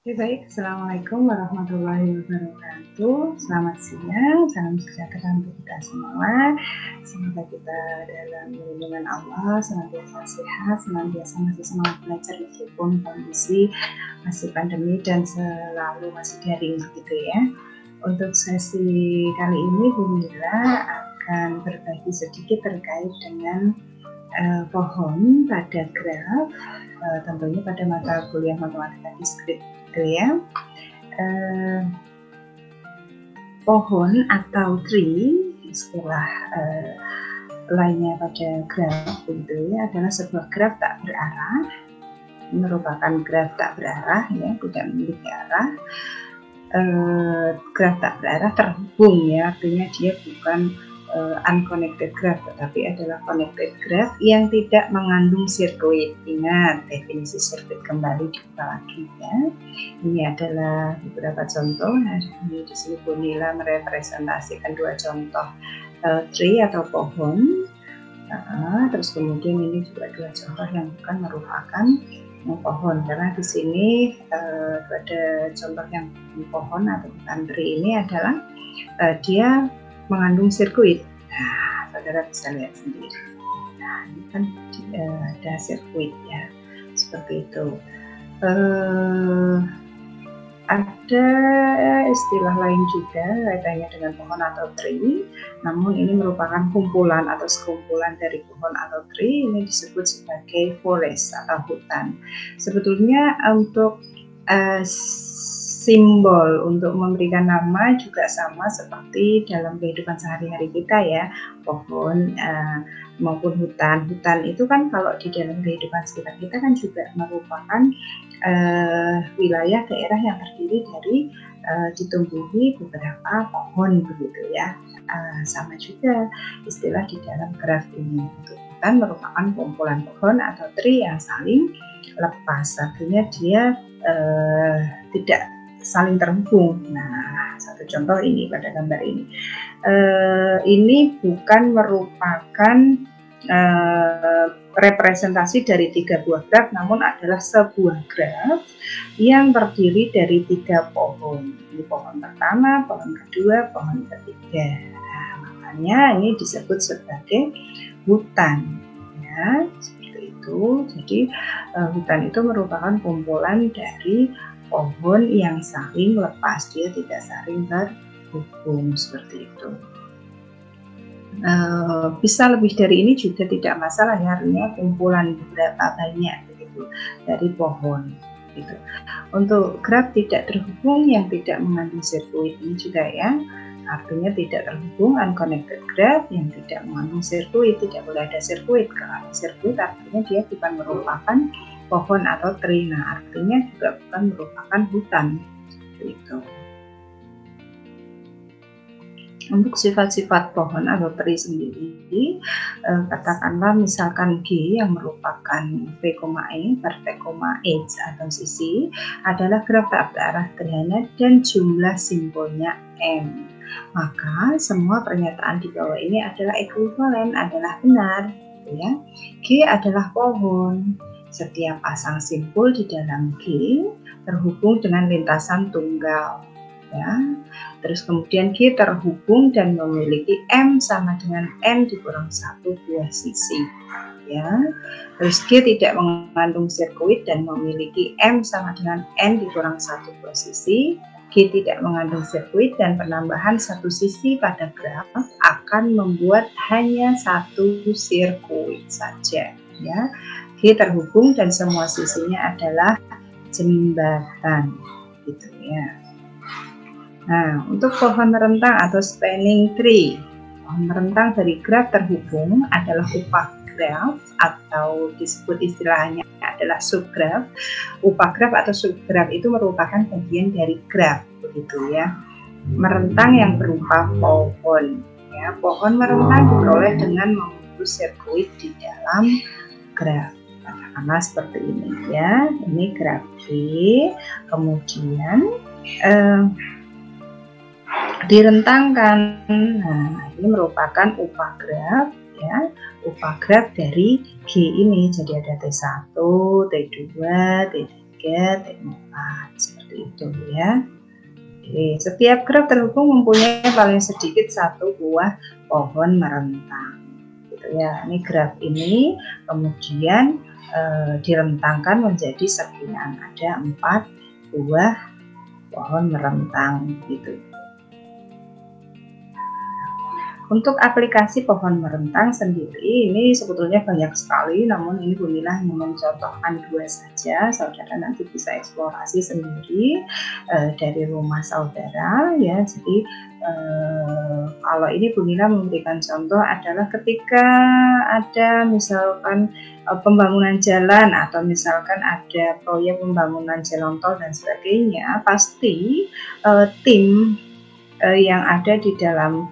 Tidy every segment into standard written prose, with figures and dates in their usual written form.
Oke, baik. Assalamualaikum warahmatullahi wabarakatuh. Selamat siang, salam sejahtera untuk kita semua. Semoga kita dalam lindungan Allah senantiasa sehat, senantiasa masih semangat belajar meskipun kondisi masih pandemi dan selalu masih daring begitu ya. Untuk sesi kali ini Bu Mila akan berbagi sedikit terkait dengan pohon pada graf, tentunya pada mata kuliah matematika diskrit ya. Pohon atau tree, istilah lainnya pada graf itu ya, adalah sebuah graf tak berarah, merupakan graf tak berarah ya, tidak memiliki arah. Graf tak berarah terhubung ya, artinya dia bukan unconnected graph, tetapi adalah connected graph yang tidak mengandung sirkuit. Ingat definisi sirkuit kembali dibuka lagi ya. Ini adalah beberapa contoh. Di sini Bu Nila merepresentasikan dua contoh tree atau pohon. Terus kemudian ini juga dua contoh yang bukan merupakan pohon, karena di sini pada contoh yang pohon atau bukan tree ini adalah dia mengandung sirkuit. Nah, saudara bisa lihat sendiri. Nah, ini kan ada sirkuit ya, seperti itu. Ada istilah lain juga kaitannya dengan pohon atau tree, namun ini merupakan kumpulan atau sekumpulan dari pohon atau tree. Ini disebut sebagai forest atau hutan. Sebetulnya untuk simbol untuk memberikan nama juga sama seperti dalam kehidupan sehari-hari kita ya, pohon maupun hutan. Hutan itu kan kalau di dalam kehidupan sekitar kita kan juga merupakan wilayah daerah yang terdiri dari ditumbuhi beberapa pohon begitu ya. Sama juga istilah di dalam graf ini. Untuk hutan merupakan kumpulan pohon atau tree yang saling lepas, artinya dia tidak saling terhubung. Nah, satu contoh ini pada gambar ini. Ini bukan merupakan representasi dari tiga buah graf, namun adalah sebuah graf yang terdiri dari tiga pohon. Ini pohon pertama, pohon kedua, pohon ketiga. Nah, makanya ini disebut sebagai hutan. Ya, seperti itu. Jadi hutan itu merupakan kumpulan dari pohon yang saling lepas, dia tidak saling terhubung seperti itu. Bisa lebih dari ini juga tidak masalah ya, artinya kumpulan beberapa banyak begitu dari pohon gitu. Untuk graf tidak terhubung yang tidak mengandung sirkuit ini juga ya, artinya tidak terhubung, unconnected graph yang tidak mengandung sirkuit, tidak boleh ada sirkuit. Kalau ada sirkuit artinya dia bukan merupakan pohon atau tree, nah artinya juga bukan merupakan hutan seperti itu. Untuk sifat-sifat pohon atau tree sendiri, katakanlah misalkan G yang merupakan V, E, vertex, edge atau sisi adalah graf tak berarah gerhana dan jumlah simbolnya M, maka semua pernyataan di bawah ini adalah ekuivalen, adalah benar ya. G adalah pohon. Setiap pasang simpul di dalam G terhubung dengan lintasan tunggal ya. Terus kemudian G terhubung dan memiliki M sama dengan N dikurang 1 buah sisi ya. Terus G tidak mengandung sirkuit dan memiliki M sama dengan N dikurang 1 buah sisi. G tidak mengandung sirkuit dan penambahan satu sisi pada graf akan membuat hanya satu sirkuit saja ya. G terhubung dan semua sisinya adalah jembatan gitu ya. Nah, untuk pohon rentang atau spanning tree, pohon rentang dari graf terhubung adalah upagraf atau disebut istilahnya adalah subgraf. Upagraf atau subgraf itu merupakan bagian dari graf begitu ya. Merentang yang berupa pohon ya. Pohon merentang diperoleh dengan memutus sirkuit di dalam graf. Katakanlah seperti ini ya, ini graf G, kemudian direntangkan. Nah, ini merupakan upagraf ya, upagraf dari G ini. Jadi ada T1, T2, T3, T4 seperti seperti itu ya. Oke, setiap graf terhubung mempunyai paling sedikit satu buah pohon merentang gitu ya. Ini graf ini kemudian direntangkan menjadi sekian, ada 4 buah pohon merentang gitu. Untuk aplikasi pohon merentang sendiri ini sebetulnya banyak sekali, namun ini Bu Mila hanya mencontohkan 2 saja. Saudara nanti bisa eksplorasi sendiri dari rumah saudara ya. Jadi kalau ini Bu Mila memberikan contoh adalah ketika ada misalkan pembangunan jalan atau misalkan ada proyek pembangunan jalan tol dan sebagainya, pasti tim yang ada di dalam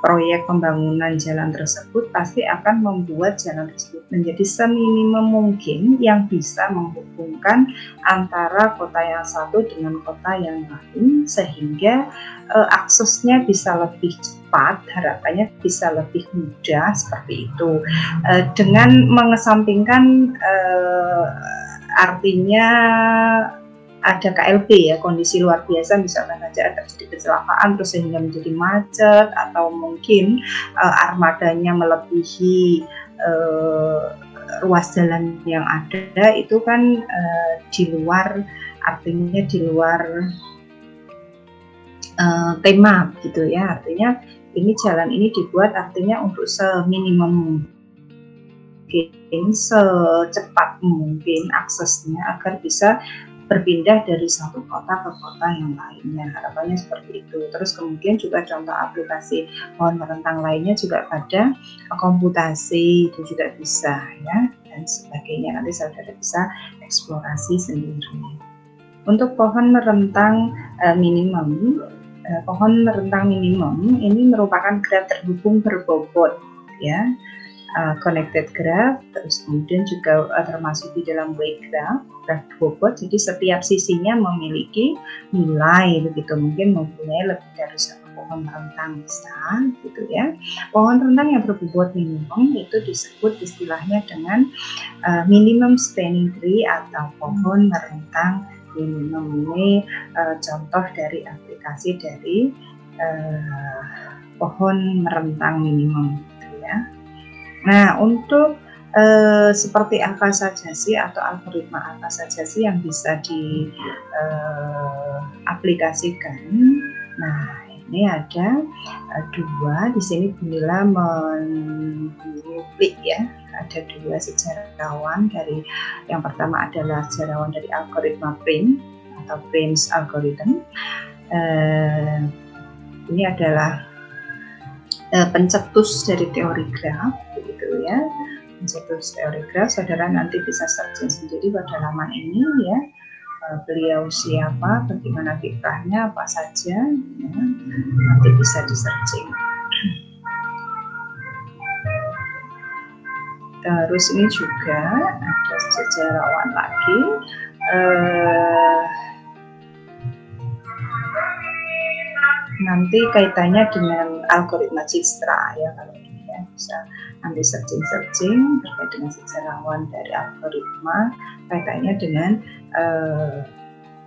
proyek pembangunan jalan tersebut pasti akan membuat jalan tersebut menjadi seminimum mungkin yang bisa menghubungkan antara kota yang satu dengan kota yang lain, sehingga aksesnya bisa lebih cepat, harapannya bisa lebih mudah seperti itu, dengan mengesampingkan artinya ada KLB ya, kondisi luar biasa, misalkan saja terjadi kecelakaan terus sehingga menjadi macet, atau mungkin armadanya melebihi ruas jalan yang ada, itu kan di luar, artinya di luar tema gitu ya. Artinya ini jalan ini dibuat artinya untuk seminimum mungkin, secepat mungkin aksesnya agar bisa berpindah dari satu kota ke kota yang lainnya, harapannya seperti itu. Terus kemudian juga contoh aplikasi pohon merentang lainnya juga pada komputasi, itu juga bisa ya, dan sebagainya. Nanti saudara bisa eksplorasi sendiri. Untuk pohon merentang minimum, pohon merentang minimum ini merupakan graf terhubung berbobot ya, connected graph, terus kemudian juga termasuk di dalam weight graph, graph bobot. Jadi setiap sisinya memiliki nilai begitu, mungkin mempunyai lebih dari satu pohon rentang bisa gitu ya. Pohon rentang yang berbobot minimum itu disebut istilahnya dengan minimum spanning tree atau pohon merentang minimum. Ini contoh dari aplikasi dari pohon merentang minimum gitu ya. Nah, untuk seperti apa saja sih atau algoritma apa saja sih yang bisa diaplikasikan? Nah, ini ada 2 di sini. Bu Mila menulis ya, ada 2 sejarawan. Dari yang pertama adalah sejarawan dari algoritma Prim atau Prim's algorithm. Ini adalah pencetus dari teori graf begitu ya. Pencetus teori graf, saudara nanti bisa searching sendiri pada laman ini ya. Beliau siapa, bagaimana fitrahnya, apa saja ya, nanti bisa di searching. Terus ini juga ada sejarawan lagi, nanti kaitannya dengan algoritma Dijkstra ya, kalau ini ya bisa nanti searching terkait dengan sejarawan dari algoritma, kaitannya dengan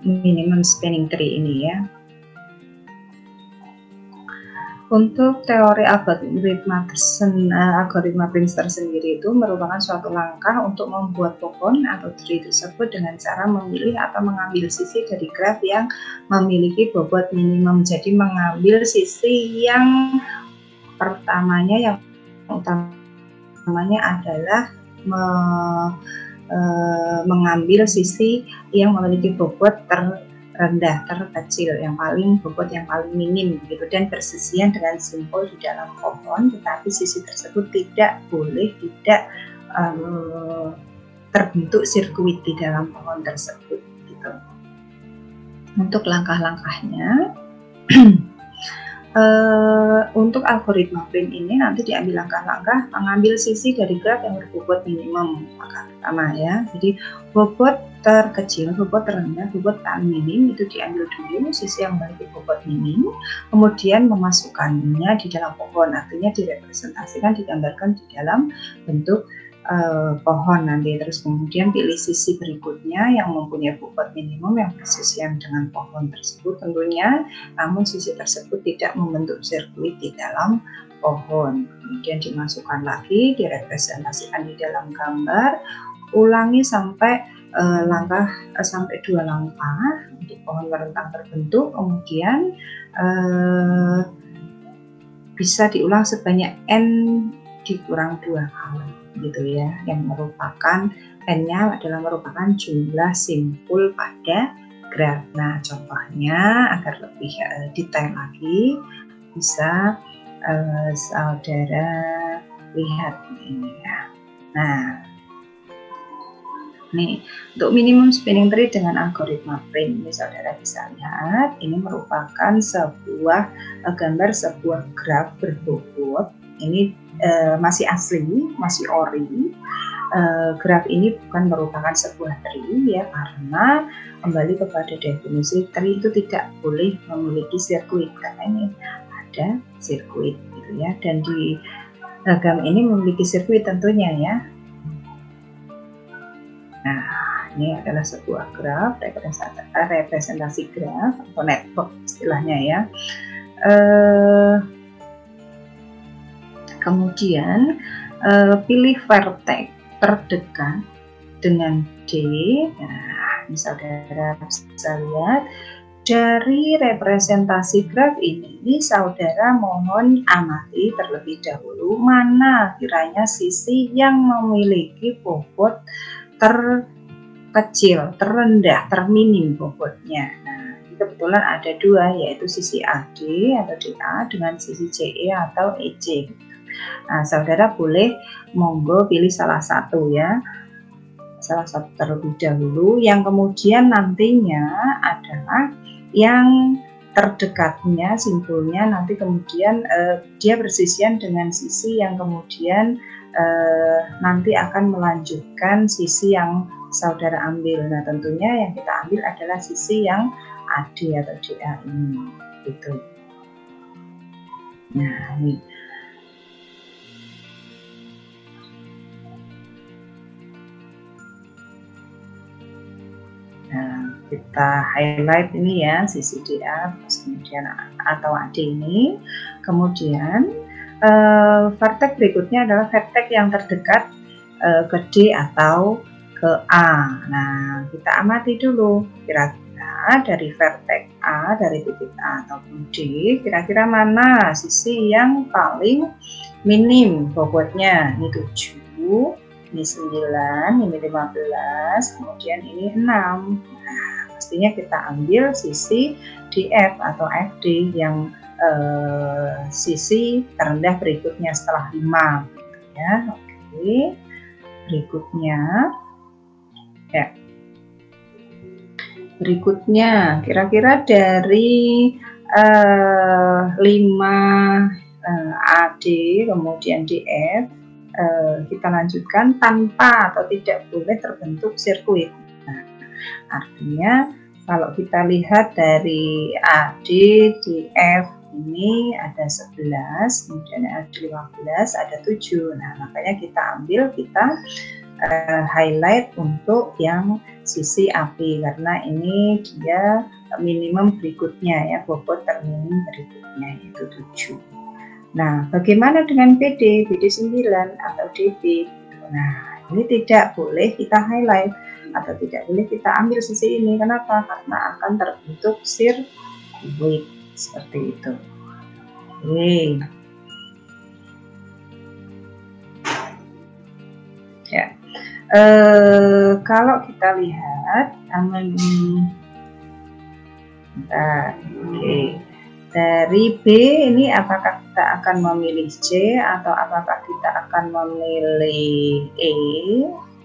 minimum spanning tree ini ya. Untuk teori algoritma Prim tersendiri itu merupakan suatu langkah untuk membuat pohon atau tree tersebut dengan cara memilih atau mengambil sisi dari graf yang memiliki bobot minimum. Jadi mengambil sisi yang pertamanya, yang utamanya adalah mengambil sisi yang memiliki bobot rendah, terkecil, yang paling bobot yang paling minim begitu, dan bersisian dengan simpul di dalam pohon, tetapi sisi tersebut tidak boleh terbentuk sirkuit di dalam pohon tersebut gitu. Untuk langkah-langkahnya untuk algoritma Prim ini nanti diambil langkah-langkah mengambil sisi dari graf yang berbobot minimum, langkah pertama ya. Jadi bobot terkecil, bobot terendah, bobot paling minim itu diambil dulu, sisi yang memiliki bobot minim, kemudian memasukkannya di dalam pohon, artinya direpresentasikan, digambarkan di dalam bentuk pohon nanti, terus kemudian pilih sisi berikutnya yang mempunyai bobot minimum yang bersisian dengan pohon tersebut tentunya, namun sisi tersebut tidak membentuk sirkuit di dalam pohon. Kemudian dimasukkan lagi, direpresentasikan di dalam gambar, ulangi sampai sampai 2 langkah untuk pohon merentang terbentuk, kemudian bisa diulang sebanyak n dikurang 2 kali gitu ya, yang merupakan n-nya adalah merupakan jumlah simpul pada graf. Nah, contohnya agar lebih detail lagi bisa saudara lihat ini ya. Nah, nih untuk minimum spinning tree dengan algoritma print ini saudara bisa lihat, ini merupakan sebuah gambar sebuah graf berbobot. Ini masih asli, masih ori. Graf ini bukan merupakan sebuah tree ya, karena kembali kepada definisi tree itu tidak boleh memiliki sirkuit, karena ini ada sirkuit gitu ya, dan di gambar ini memiliki sirkuit tentunya ya. Nah, ini adalah sebuah graf, representasi graf atau network istilahnya ya. Kemudian pilih vertex terdekat dengan D. Nah, ini saudara bisa lihat dari representasi graf ini, saudara mohon amati terlebih dahulu mana kiranya sisi yang memiliki bobot terkecil, terendah, terminim bobotnya. Nah, kebetulan ada 2, yaitu sisi AD atau DA dengan sisi CE atau EC. Nah, saudara boleh monggo pilih salah satu ya, salah satu terlebih dahulu, yang kemudian nantinya adalah yang terdekatnya, simpulnya nanti kemudian dia bersisian dengan sisi yang kemudian nanti akan melanjutkan sisi yang saudara ambil. Nah, tentunya yang kita ambil adalah sisi yang AD atau DA ini gitu. Nah, ini kita highlight ini ya, sisi DA terus kemudian atau AD ini. Kemudian vertex berikutnya adalah vertex yang terdekat ke D atau ke A. Nah, kita amati dulu kira-kira dari vertex A, dari titik A ataupun D, kira-kira mana sisi yang paling minim bobotnya. Ini 7, ini 9, ini 15, kemudian ini 6. Nah, pastinya kita ambil sisi DF atau FD yang sisi terendah berikutnya setelah 5 gitu ya. Oke, berikutnya ya, berikutnya kira-kira dari 5 AD kemudian DF, kita lanjutkan tanpa atau tidak boleh terbentuk sirkuit. Nah, artinya kalau kita lihat dari AD, DF ini ada 11, kemudian ada 15, ada 7. Nah, makanya kita ambil, kita highlight untuk yang sisi AP karena ini dia minimum berikutnya ya, bobot terminim berikutnya yaitu 7. Nah, bagaimana dengan BD, BD 9 atau DB? Nah, ini tidak boleh kita highlight atau tidak boleh kita ambil sisi ini. Kenapa? Karena akan terbentuk sirkuit seperti itu. Oke. Ya. Kalau kita lihat, oke. Dari B ini apakah kita akan memilih C atau apakah kita akan memilih E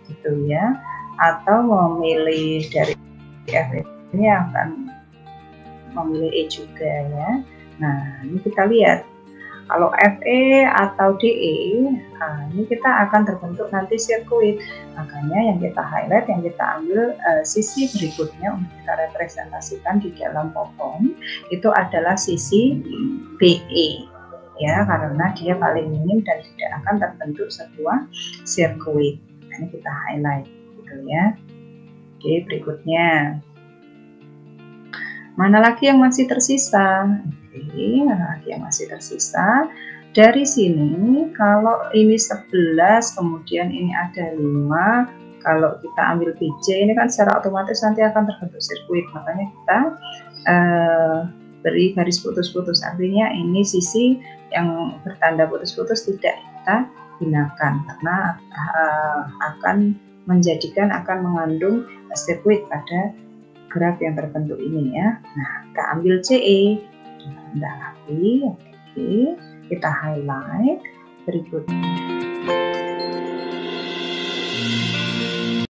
gitu ya, atau memilih dari F ini akan memilih E juga ya. Nah, ini kita lihat kalau FE atau DE, nah ini kita akan terbentuk nanti sirkuit. Makanya yang kita highlight, yang kita ambil sisi berikutnya untuk kita representasikan di dalam pohon itu adalah sisi BE ya, karena dia paling minim dan tidak akan terbentuk sebuah sirkuit. Nah, ini kita highlight gitu ya. Oke, berikutnya mana lagi yang masih tersisa? Oke, mana lagi yang masih tersisa? Dari sini kalau ini 11 kemudian ini ada 5, kalau kita ambil BJ ini kan secara otomatis nanti akan terbentuk sirkuit, makanya kita beri garis putus-putus, artinya ini sisi yang bertanda putus-putus tidak kita gunakan karena akan mengandung sirkuit pada graf yang terbentuk ini ya. Nah, kita ambil CE, rendah lagi, oke, kita highlight berikutnya.